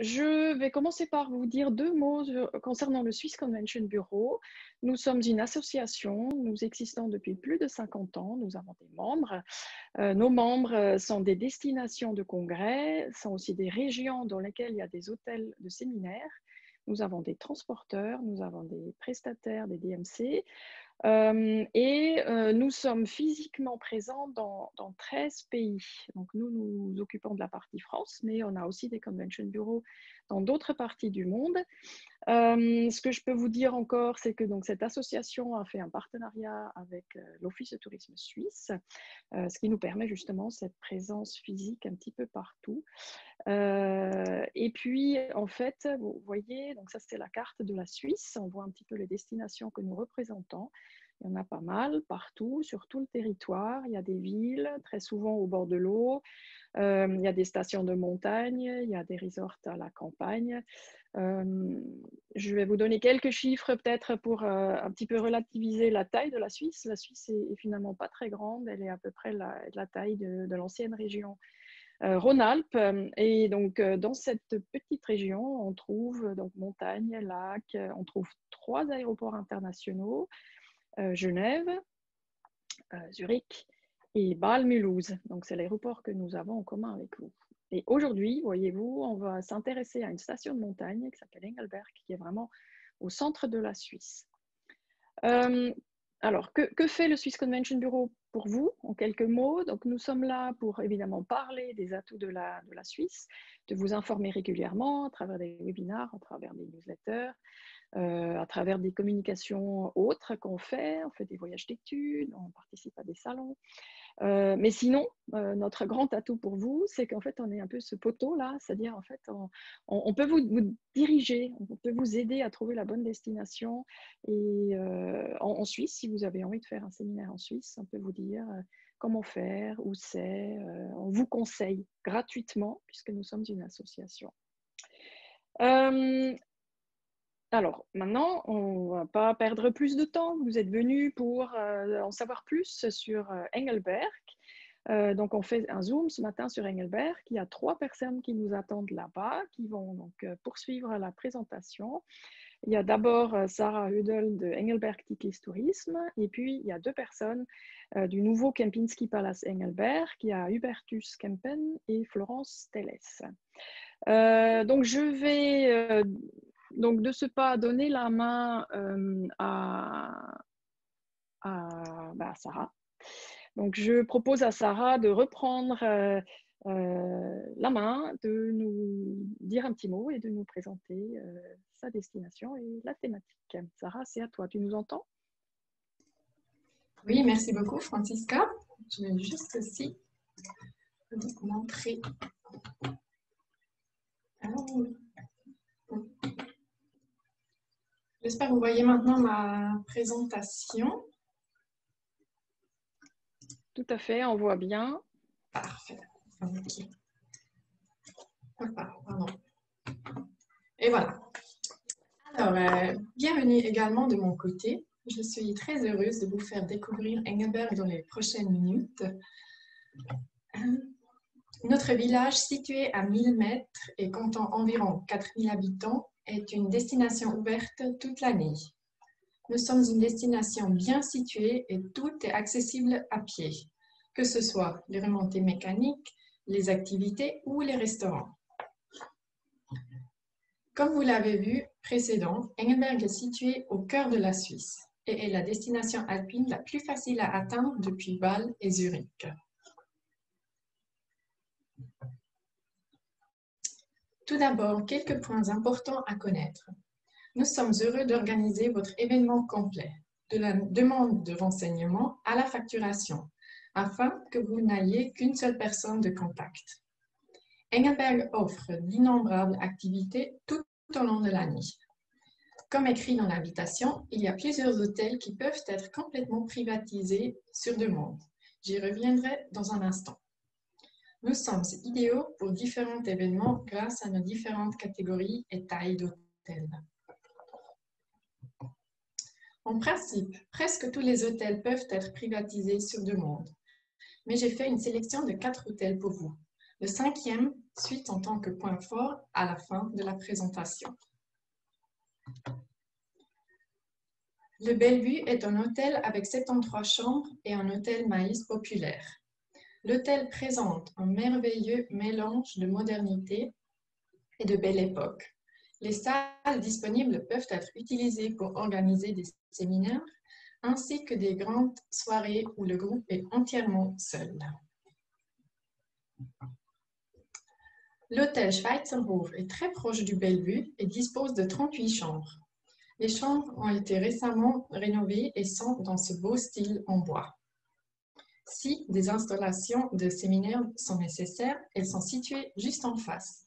je vais commencer par vous dire deux mots concernant le Swiss Convention Bureau. Nous sommes une association, nous existons depuis plus de 50 ans, nous avons des membres. Nos membres sont des destinations de congrès, sont aussi des régions dans lesquelles il y a des hôtels de séminaires. Nous avons des transporteurs, nous avons des prestataires, des DMC. Nous sommes physiquement présents dans 13 pays. Donc, nous nous occupons de la partie France, mais on a aussi des convention bureaux dans d'autres parties du monde. Ce que je peux vous dire encore, c'est que donc, cette association a fait un partenariat avec l'Office de tourisme suisse, ce qui nous permet justement cette présence physique un petit peu partout. Et puis, en fait, vous voyez, donc ça c'est la carte de la Suisse. On voit un petit peu les destinations que nous représentons. Il y en a pas mal partout, sur tout le territoire. Il y a des villes, très souvent au bord de l'eau. Il y a des stations de montagne, il y a des resorts à la campagne. Je vais vous donner quelques chiffres peut-être pour un petit peu relativiser la taille de la Suisse. La Suisse est finalement pas très grande. Elle est à peu près la taille de l'ancienne région Rhône-Alpes. Et donc, dans cette petite région, on trouve donc montagne, lac, on trouve 3 aéroports internationaux, Genève, Zurich et Bâle-Mulhouse. Donc, c'est l'aéroport que nous avons en commun avec vous. Et aujourd'hui, voyez-vous, on va s'intéresser à une station de montagne qui s'appelle Engelberg, qui est vraiment au centre de la Suisse. Alors, que fait le Swiss Convention Bureau pour vous, en quelques mots? Donc, nous sommes là pour évidemment parler des atouts de la Suisse, de vous informer régulièrement à travers des webinars, à travers des newsletters, à travers des communications autres qu'on fait. On fait des voyages d'études, on participe à des salons. Mais sinon, notre grand atout pour vous, c'est qu'en fait, on est un peu ce poteau-là, c'est-à-dire en fait, on peut vous diriger, on peut vous aider à trouver la bonne destination. Et en Suisse, si vous avez envie de faire un séminaire en Suisse, on peut vous dire comment faire, où c'est. On vous conseille gratuitement, puisque nous sommes une association. Alors, maintenant, on ne va pas perdre plus de temps. Vous êtes venus pour en savoir plus sur Engelberg. Donc, on fait un Zoom ce matin sur Engelberg. Il y a 3 personnes qui nous attendent là-bas, qui vont donc poursuivre la présentation. Il y a d'abord Sarah Hudel de Engelberg Tiklis Tourisme, et puis il y a 2 personnes du nouveau Kempinski Palace Engelberg. Il y a Hubertus Kempen et Florence Telles. Donc, je vais... Donc, de ce pas, donner la main à Sarah. Donc, je propose à Sarah de reprendre la main, de nous dire un petit mot et de nous présenter sa destination et la thématique. Sarah, c'est à toi. Tu nous entends? Oui, merci beaucoup, Francisca. Je vais juste aussi montrer. J'espère que vous voyez maintenant ma présentation. Tout à fait, on voit bien. Parfait. Okay. Pardon. Et voilà. Alors, bienvenue également de mon côté. Je suis très heureuse de vous faire découvrir Engelberg dans les prochaines minutes. Notre village, situé à 1000 mètres et comptant environ 4000 habitants, est une destination ouverte toute l'année. Nous sommes une destination bien située et tout est accessible à pied, que ce soit les remontées mécaniques, les activités ou les restaurants. Comme vous l'avez vu précédent, Engelberg est situé au cœur de la Suisse et est la destination alpine la plus facile à atteindre depuis Bâle et Zurich. Tout d'abord, quelques points importants à connaître. Nous sommes heureux d'organiser votre événement complet, de la demande de renseignements à la facturation, afin que vous n'ayez qu'une seule personne de contact. Engelberg offre d'innombrables activités tout au long de l'année. Comme écrit dans l'invitation, il y a plusieurs hôtels qui peuvent être complètement privatisés sur demande. J'y reviendrai dans un instant. Nous sommes idéaux pour différents événements grâce à nos différentes catégories et tailles d'hôtels. En principe, presque tous les hôtels peuvent être privatisés sur demande, mais j'ai fait une sélection de 4 hôtels pour vous. Le 5e suite en tant que point fort à la fin de la présentation. Le Bellevue est un hôtel avec 73 chambres et un hôtel Maïs populaire. L'hôtel présente un merveilleux mélange de modernité et de belle époque. Les salles disponibles peuvent être utilisées pour organiser des séminaires ainsi que des grandes soirées où le groupe est entièrement seul. L'hôtel Schweizerhof est très proche du Bellevue et dispose de 38 chambres. Les chambres ont été récemment rénovées et sont dans ce beau style en bois. Si des installations de séminaires sont nécessaires, elles sont situées juste en face.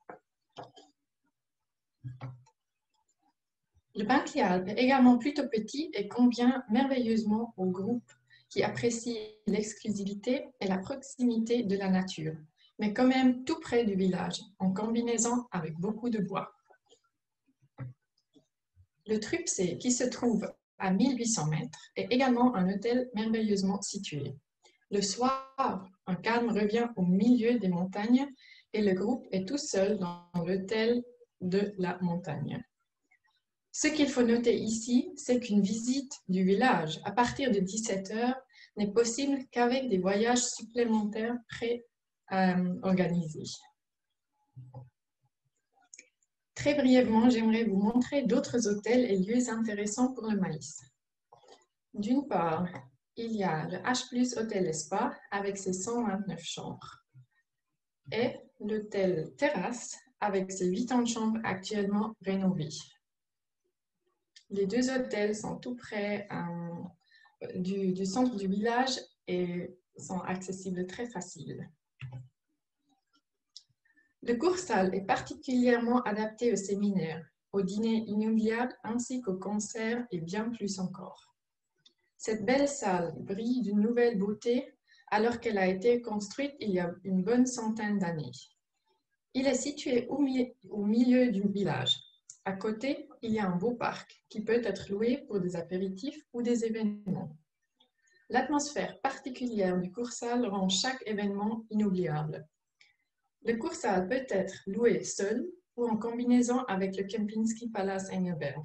Le Banklialp est également plutôt petit et convient merveilleusement au groupe qui apprécie l'exclusivité et la proximité de la nature, mais quand même tout près du village, en combinaison avec beaucoup de bois. Le Trupsee, qui se trouve à 1800 mètres, est également un hôtel merveilleusement situé. Le soir, un calme revient au milieu des montagnes et le groupe est tout seul dans l'hôtel de la montagne. Ce qu'il faut noter ici, c'est qu'une visite du village à partir de 17 h n'est possible qu'avec des voyages supplémentaires pré-organisés. Très brièvement, j'aimerais vous montrer d'autres hôtels et lieux intéressants pour le maïs. D'une part, il y a le H+ Hôtel Spa avec ses 129 chambres et l'hôtel Terrasse avec ses 80 chambres actuellement rénovées. Les deux hôtels sont tout près du centre du village et sont accessibles très faciles. Le Kursaal est particulièrement adapté aux séminaires, aux dîners inoubliables ainsi qu'aux concerts et bien plus encore. Cette belle salle brille d'une nouvelle beauté alors qu'elle a été construite il y a une bonne centaine d'années. Il est situé au milieu du village. À côté, il y a un beau parc qui peut être loué pour des apéritifs ou des événements. L'atmosphère particulière du Kursaal rend chaque événement inoubliable. Le Kursaal peut être loué seul ou en combinaison avec le Kempinski Palace Engelberg.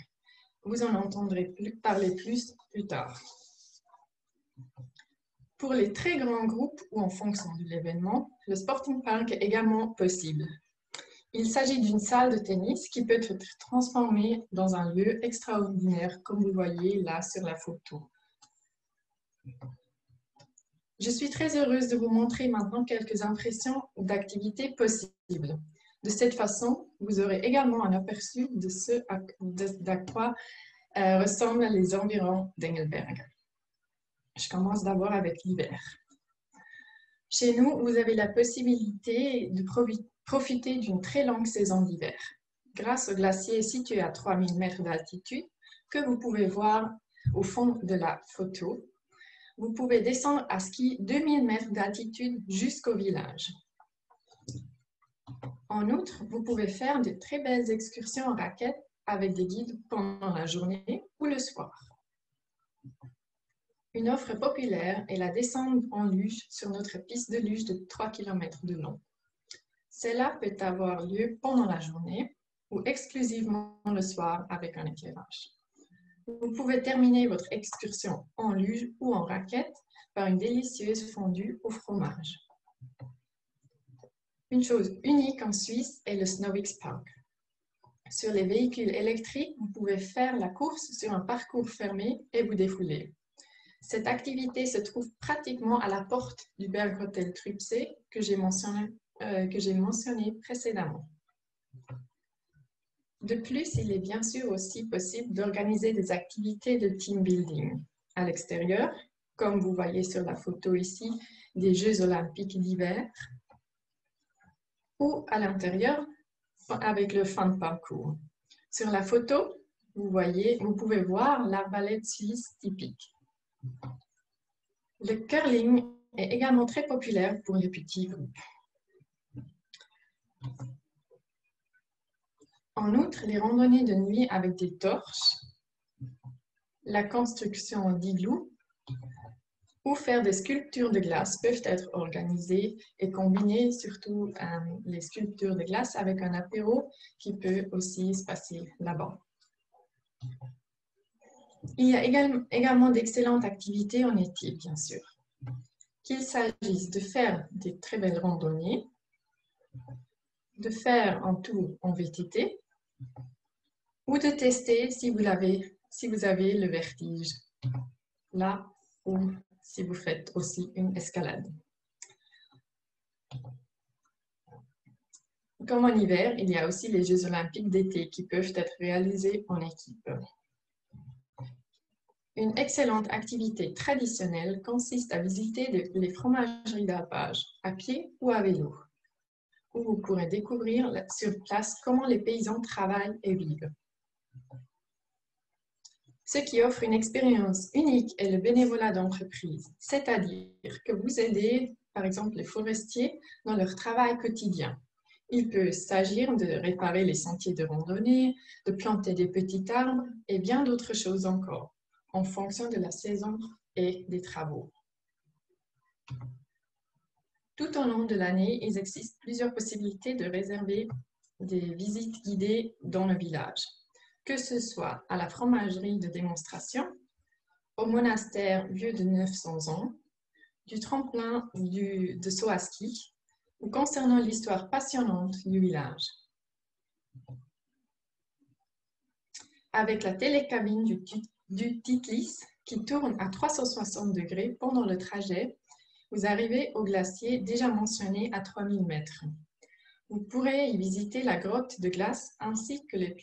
Vous en entendrez parler plus tard. Pour les très grands groupes ou en fonction de l'événement, le Sporting Park est également possible. Il s'agit d'une salle de tennis qui peut être transformée dans un lieu extraordinaire, comme vous voyez là sur la photo. Je suis très heureuse de vous montrer maintenant quelques impressions d'activités possibles. De cette façon, vous aurez également un aperçu de ce à quoi ressemblent les environs d'Engelberg. Je commence d'abord avec l'hiver. Chez nous, vous avez la possibilité de profiter d'une très longue saison d'hiver, grâce au glacier situé à 3000 mètres d'altitude que vous pouvez voir au fond de la photo. Vous pouvez descendre à ski 2000 mètres d'altitude jusqu'au village. En outre, vous pouvez faire de très belles excursions en raquettes avec des guides pendant la journée ou le soir. Une offre populaire est la descente en luge sur notre piste de luge de 3 km de long. Cela peut avoir lieu pendant la journée ou exclusivement le soir avec un éclairage. Vous pouvez terminer votre excursion en luge ou en raquette par une délicieuse fondue au fromage. Une chose unique en Suisse est le Snovix Park. Sur les véhicules électriques, vous pouvez faire la course sur un parcours fermé et vous défouler. Cette activité se trouve pratiquement à la porte du Berghotel Trupsee que j'ai mentionné précédemment. De plus, il est bien sûr aussi possible d'organiser des activités de team building à l'extérieur, comme vous voyez sur la photo ici, des Jeux olympiques d'hiver, ou à l'intérieur avec le fun parcours. Sur la photo, vous pouvez voir l'arbalète suisse typique. Le curling est également très populaire pour les petits groupes. En outre, les randonnées de nuit avec des torches, la construction d'igloo ou faire des sculptures de glace peuvent être organisées et combinées, surtout les sculptures de glace avec un apéro qui peut aussi se passer là-bas. Il y a également d'excellentes activités en été, bien sûr. Qu'il s'agisse de faire des très belles randonnées, de faire un tour en VTT ou de tester si vous avez le vertige, là ou si vous faites aussi une escalade. Comme en hiver, il y a aussi les Jeux olympiques d'été qui peuvent être réalisés en équipe. Une excellente activité traditionnelle consiste à visiter les fromageries d'alpage, à pied ou à vélo, où vous pourrez découvrir sur place comment les paysans travaillent et vivent. Ce qui offre une expérience unique est le bénévolat d'entreprise, c'est-à-dire que vous aidez, par exemple, les forestiers dans leur travail quotidien. Il peut s'agir de réparer les sentiers de randonnée, de planter des petits arbres et bien d'autres choses encore, en fonction de la saison et des travaux. Tout au long de l'année, il existe plusieurs possibilités de réserver des visites guidées dans le village, que ce soit à la fromagerie de démonstration, au monastère vieux de 900 ans, du tremplin de saut à ski, ou concernant l'histoire passionnante du village. Avec la télécabine du Titlis qui tourne à 360 degrés pendant le trajet, vous arrivez au glacier déjà mentionné à 3000 mètres. Vous pourrez y visiter la grotte de glace ainsi que le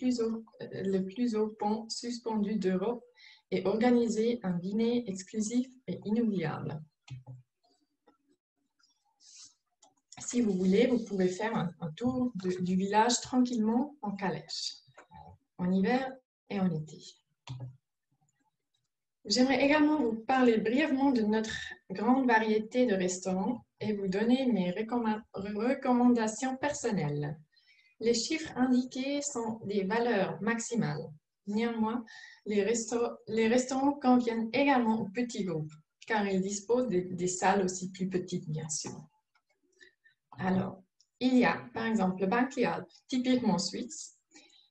plus haut pont suspendu d'Europe et organiser un dîner exclusif et inoubliable. Si vous voulez, vous pouvez faire un tour du village tranquillement en calèche, en hiver et en été. J'aimerais également vous parler brièvement de notre grande variété de restaurants et vous donner mes recommandations personnelles. Les chiffres indiqués sont des valeurs maximales. Néanmoins, les restaurants conviennent également aux petits groupes, car ils disposent des salles aussi plus petites, bien sûr. Alors, il y a par exemple le Banc Alpes, typiquement suisse.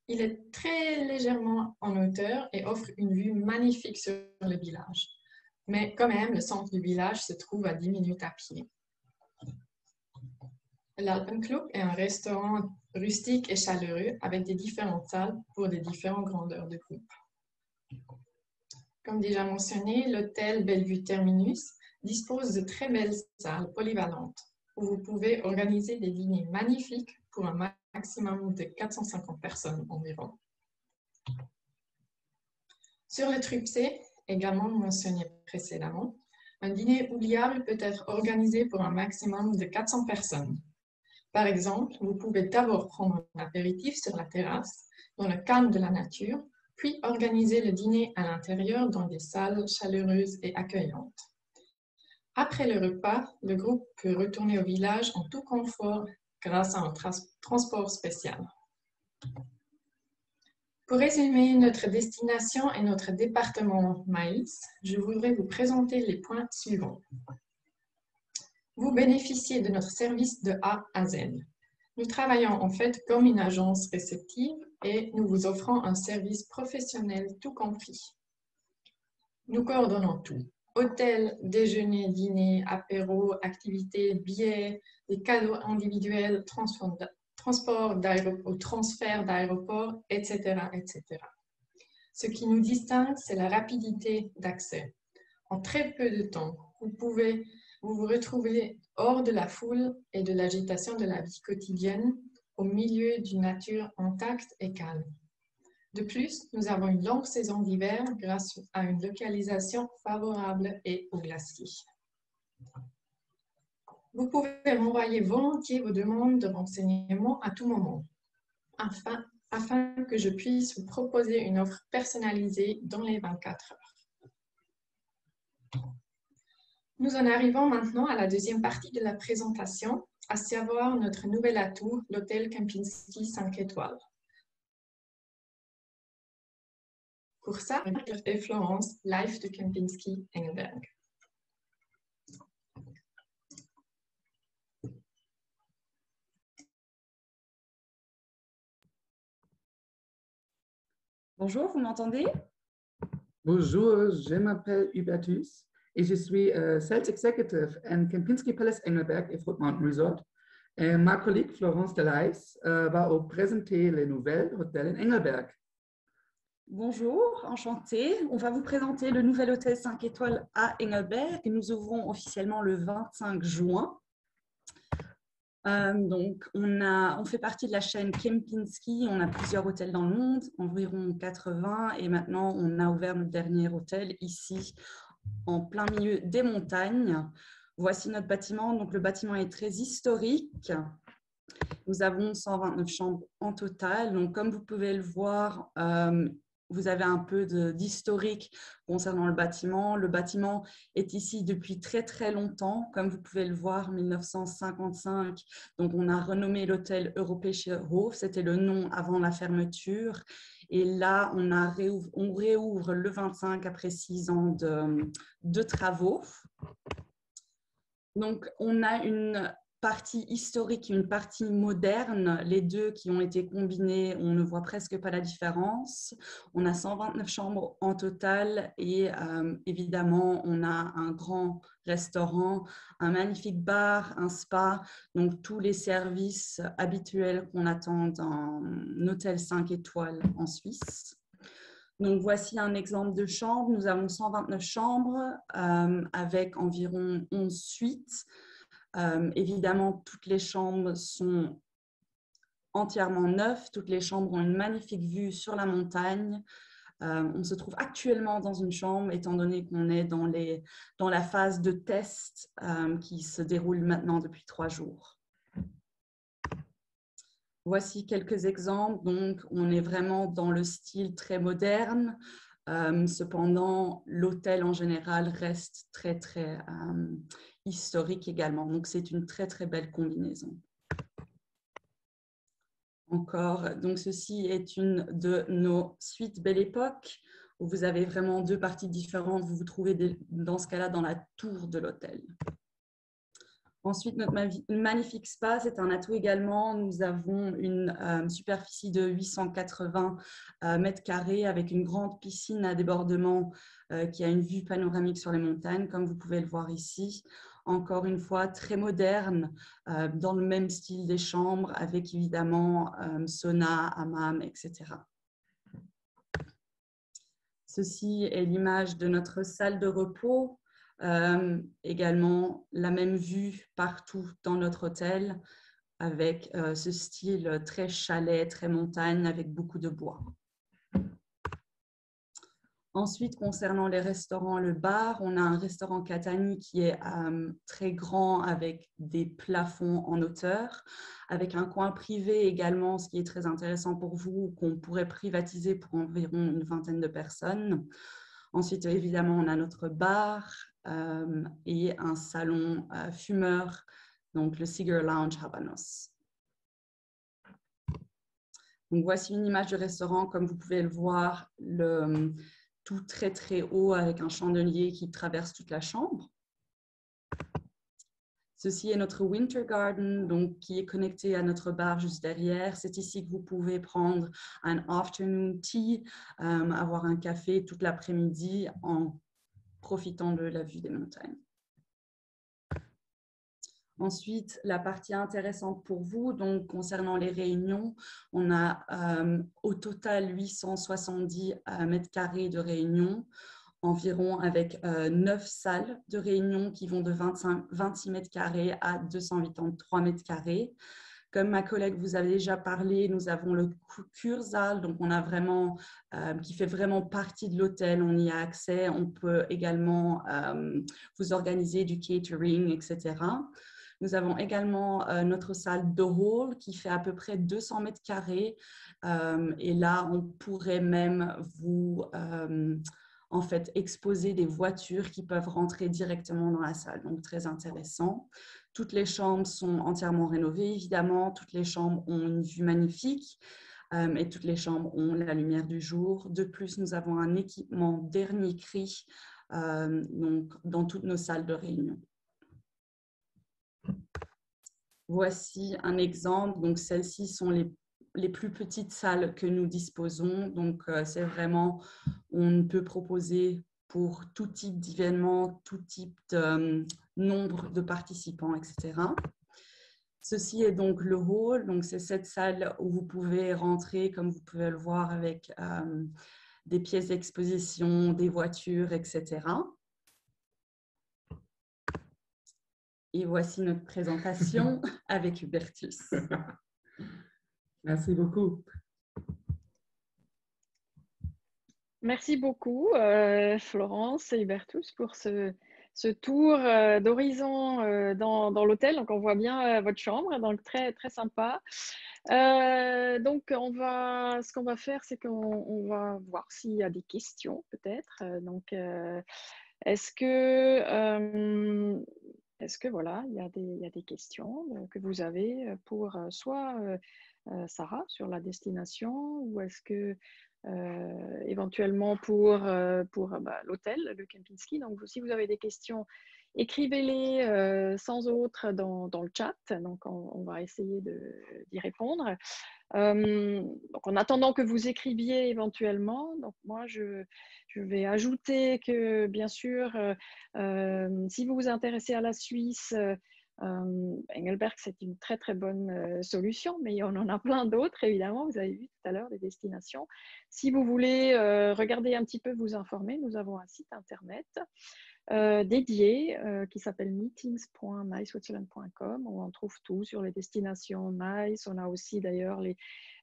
Il est très légèrement en hauteur et offre une vue magnifique sur le village. Mais quand même, le centre du village se trouve à 10 minutes à pied. L'Alpenclub est un restaurant rustique et chaleureux avec des différentes salles pour des différentes grandeurs de groupe. Comme déjà mentionné, l'hôtel Bellevue Terminus dispose de très belles salles polyvalentes où vous pouvez organiser des dîners magnifiques pour un maximum de 450 personnes environ. Sur le Trupsé, également mentionné précédemment, un dîner oubliable peut être organisé pour un maximum de 400 personnes. Par exemple, vous pouvez d'abord prendre un apéritif sur la terrasse, dans le calme de la nature, puis organiser le dîner à l'intérieur dans des salles chaleureuses et accueillantes. Après le repas, le groupe peut retourner au village en tout confort grâce à un transport spécial. Pour résumer notre destination et notre département Maïs, je voudrais vous présenter les points suivants. Vous bénéficiez de notre service de A à Z. Nous travaillons en fait comme une agence réceptive et nous vous offrons un service professionnel tout compris. Nous coordonnons tout. Hôtel, déjeuner, dîner, apéro, activités, billets, des cadeaux individuels, transfert d'aéroport, etc., etc. Ce qui nous distingue, c'est la rapidité d'accès. En très peu de temps, vous vous retrouvez hors de la foule et de l'agitation de la vie quotidienne, au milieu d'une nature intacte et calme. De plus, nous avons une longue saison d'hiver grâce à une localisation favorable et au glacier. Vous pouvez m'envoyer volontiers vos demandes de renseignements à tout moment, afin que je puisse vous proposer une offre personnalisée dans les 24 heures. Nous en arrivons maintenant à la deuxième partie de la présentation, à savoir notre nouvel atout, l'hôtel Kempinski 5 étoiles. Pour ça, et Florence, live de Kempinski Engelberg. Bonjour, vous m'entendez? Bonjour, je m'appelle Hubertus et je suis Sales Executive à Kempinski Palace Engelberg et Fruit Mountain Resort. Et ma collègue Florence Delahaye va vous présenter les nouvelles hôtels en Engelberg. Bonjour, enchantée. On va vous présenter le nouvel hôtel 5 étoiles à Engelberg. Nous ouvrons officiellement le 25 juin. Donc, on fait partie de la chaîne Kempinski. On a plusieurs hôtels dans le monde, environ 80. Et maintenant, on a ouvert notre dernier hôtel ici, en plein milieu des montagnes. Voici notre bâtiment. Donc, le bâtiment est très historique. Nous avons 129 chambres en total. Donc, comme vous pouvez le voir, vous avez un peu d'historique concernant le bâtiment. Le bâtiment est ici depuis très, très longtemps. Comme vous pouvez le voir, 1955. Donc, on a renommé l'hôtel Europäische Hof. C'était le nom avant la fermeture. Et là, on réouvre le 25 après 6 ans de travaux. Donc, on a une partie historique, une partie moderne, les deux qui ont été combinés, on ne voit presque pas la différence. On a 129 chambres en total et évidemment, on a un grand restaurant, un magnifique bar, un spa, donc tous les services habituels qu'on attend dans un hôtel 5 étoiles en Suisse. Donc, voici un exemple de chambre. Nous avons 129 chambres avec environ 11 suites. Évidemment, toutes les chambres sont entièrement neuves. Toutes les chambres ont une magnifique vue sur la montagne. On se trouve actuellement dans une chambre, étant donné qu'on est dans la phase de test qui se déroule maintenant depuis 3 jours. Voici quelques exemples. Donc, on est vraiment dans le style très moderne. Cependant, l'hôtel en général reste très, très historique également. Donc, c'est une très, très belle combinaison. Encore, donc ceci est une de nos suites Belle Époque, où vous avez vraiment 2 parties différentes. Vous vous trouvez dans ce cas-là dans la tour de l'hôtel. Ensuite, notre magnifique spa, c'est un atout également. Nous avons une superficie de 880 mètres carrés avec une grande piscine à débordement qui a une vue panoramique sur les montagnes, comme vous pouvez le voir ici. Encore une fois, très moderne, dans le même style des chambres, avec évidemment sauna, hammam, etc. Ceci est l'image de notre salle de repos. Également la même vue partout dans notre hôtel avec ce style très chalet, très montagne avec beaucoup de bois. Ensuite, concernant les restaurants, le bar, on a un restaurant Catani qui est très grand avec des plafonds en hauteur, avec un coin privé également, ce qui est très intéressant pour vous, qu'on pourrait privatiser pour environ une vingtaine de personnes. Ensuite, évidemment, on a notre bar et un salon fumeur, donc le Cigar Lounge Habanos. Donc, voici une image de restaurant. Comme vous pouvez le voir, tout très, très haut avec un chandelier qui traverse toute la chambre. Ceci est notre Winter Garden, donc, qui est connecté à notre bar juste derrière. C'est ici que vous pouvez prendre un afternoon tea, avoir un café toute l'après-midi en profitant de la vue des montagnes. Ensuite, la partie intéressante pour vous, donc concernant les réunions, on a au total 870 mètres carrés de réunions, environ avec 9 salles de réunion qui vont de 26 mètres carrés à 283 mètres carrés. Comme ma collègue vous a déjà parlé, nous avons le Kursaal, donc on a vraiment, qui fait vraiment partie de l'hôtel, on y a accès, on peut également vous organiser du catering, etc. Nous avons également notre salle de hall qui fait à peu près 200 mètres carrés et là, on pourrait même vous en fait exposer des voitures qui peuvent rentrer directement dans la salle, donc très intéressant. Toutes les chambres sont entièrement rénovées, évidemment. Toutes les chambres ont une vue magnifique et toutes les chambres ont la lumière du jour. De plus, nous avons un équipement dernier cri donc, dans toutes nos salles de réunion. Voici un exemple. Donc, celles-ci sont les plus petites salles que nous disposons. Donc, c'est vraiment, on peut proposer pour tout type d'événement, tout type de nombre de participants, etc. Ceci est donc le hall. Donc, c'est cette salle où vous pouvez rentrer, comme vous pouvez le voir, avec des pièces d'exposition, des voitures, etc. Et voici notre présentation avec Hubertus. Merci beaucoup. Merci beaucoup, Florence et Hubertus, pour ce tour d'horizon dans l'hôtel. Donc, on voit bien votre chambre, donc très, très sympa. Donc, ce qu'on va faire, c'est qu'on va voir s'il y a des questions, peut-être. Donc, est-ce que voilà, il y a des questions que vous avez pour soit Sarah sur la destination, ou est-ce que éventuellement pour l'hôtel, le Kempinski. Donc, si vous avez des questions, écrivez-les sans autre dans le chat. Donc, on va essayer d'y répondre. Donc, en attendant que vous écriviez éventuellement, donc moi, je vais ajouter que, bien sûr, si vous vous intéressez à la Suisse, Engelberg, c'est une très, très bonne solution, mais on en a plein d'autres, évidemment. Vous avez vu tout à l'heure des destinations. Si vous voulez regarder un petit peu, vous informer, nous avons un site internet dédié qui s'appelle meetings.myswitzerland.com, où on trouve tout sur les destinations Nice. On a aussi d'ailleurs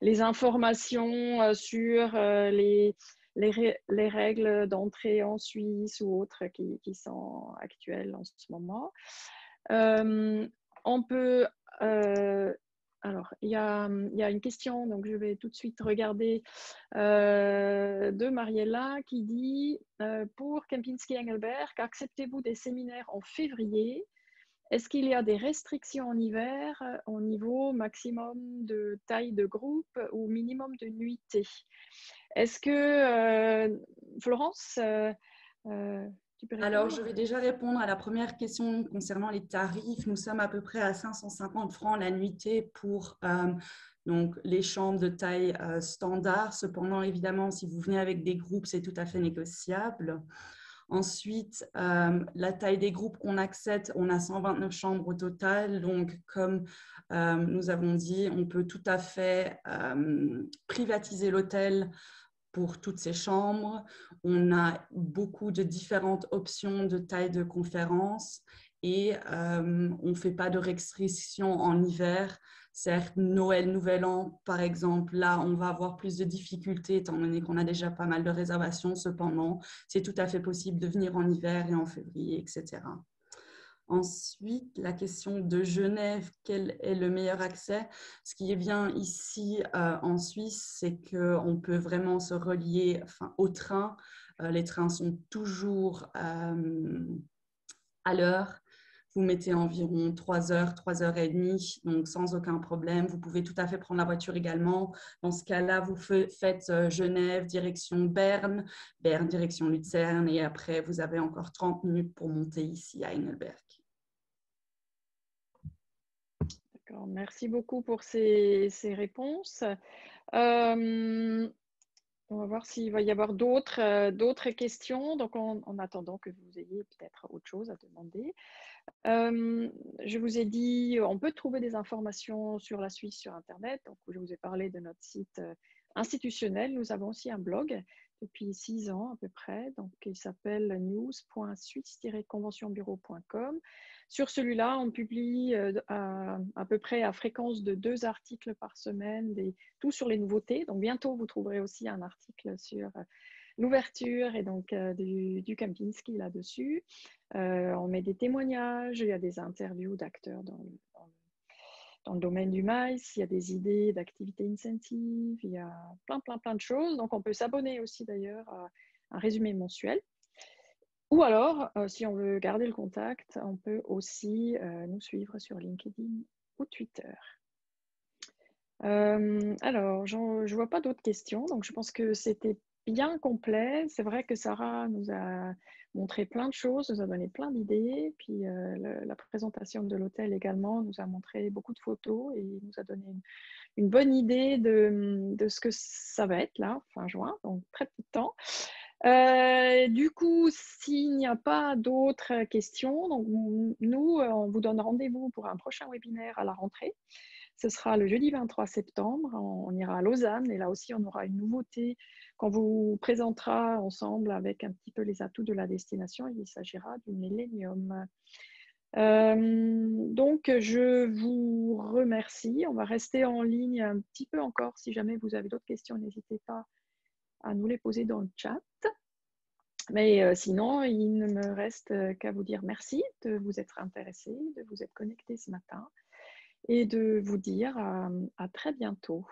les informations sur les règles d'entrée en Suisse ou autres qui sont actuelles en ce moment. On peut... alors, il y a une question, donc je vais tout de suite regarder, de Mariella qui dit pour Kempinski Engelberg, acceptez-vous des séminaires en février? Est-ce qu'il y a des restrictions en hiver au niveau maximum de taille de groupe ou minimum de nuitées? Est-ce que, Florence, tu peux répondre? Alors, je vais déjà répondre à la première question concernant les tarifs. Nous sommes à peu près à 550 francs la nuitée pour donc, les chambres de taille standard. Cependant, évidemment, si vous venez avec des groupes, c'est tout à fait négociable. Ensuite, la taille des groupes qu'on accepte, on a 129 chambres au total. Donc, comme nous avons dit, on peut tout à fait privatiser l'hôtel pour toutes ces chambres. On a beaucoup de différentes options de taille de conférence et on ne fait pas de restrictions en hiver. Certes, Noël, Nouvel An, par exemple, là, on va avoir plus de difficultés étant donné qu'on a déjà pas mal de réservations. Cependant, c'est tout à fait possible de venir en hiver et en février, etc. Ensuite, la question de Genève, quel est le meilleur accès? Ce qui est bien ici en Suisse, c'est qu'on peut vraiment se relier au train. Les trains sont toujours à l'heure. Vous mettez environ 3 heures, 3 heures et demie, donc sans aucun problème. Vous pouvez tout à fait prendre la voiture également. Dans ce cas-là, vous faites Genève, direction Berne, Berne, direction Lucerne, et après, vous avez encore 30 minutes pour monter ici à Engelberg. D'accord, merci beaucoup pour ces réponses. On va voir s'il va y avoir d'autres questions, donc en attendant que vous ayez peut-être autre chose à demander. Je vous ai dit, on peut trouver des informations sur la Suisse sur Internet. Donc, je vous ai parlé de notre site institutionnel. Nous avons aussi un blog depuis 6 ans à peu près. Donc, il s'appelle news.suisse-conventionbureau.com. Sur celui-là, on publie à peu près à fréquence de 2 articles par semaine, tout sur les nouveautés. Donc, bientôt, vous trouverez aussi un article sur l'ouverture et donc du Kempinski là-dessus. On met des témoignages, il y a des interviews d'acteurs dans le domaine du maïs, il y a des idées d'activités incentives, il y a plein de choses. Donc, on peut s'abonner aussi d'ailleurs à un résumé mensuel. Ou alors, si on veut garder le contact, on peut aussi nous suivre sur LinkedIn ou Twitter. Alors, je ne vois pas d'autres questions, donc je pense que c'était bien complet. C'est vrai que Sarah nous a montré plein de choses, nous a donné plein d'idées. Puis la présentation de l'hôtel également nous a montré beaucoup de photos et nous a donné une bonne idée de ce que ça va être là, fin juin, donc très peu de temps. Du coup, s'il n'y a pas d'autres questions, donc nous, on vous donne rendez-vous pour un prochain webinaire à la rentrée. Ce sera le jeudi 23 septembre. On ira à Lausanne et là aussi, on aura une nouveauté qu'on vous présentera ensemble avec un petit peu les atouts de la destination. Il s'agira du Millennium. Donc, je vous remercie. On va rester en ligne un petit peu encore. Si jamais vous avez d'autres questions, n'hésitez pas à nous les poser dans le chat. Mais sinon, il ne me reste qu'à vous dire merci de vous être intéressés, de vous être connectés ce matin et de vous dire à très bientôt.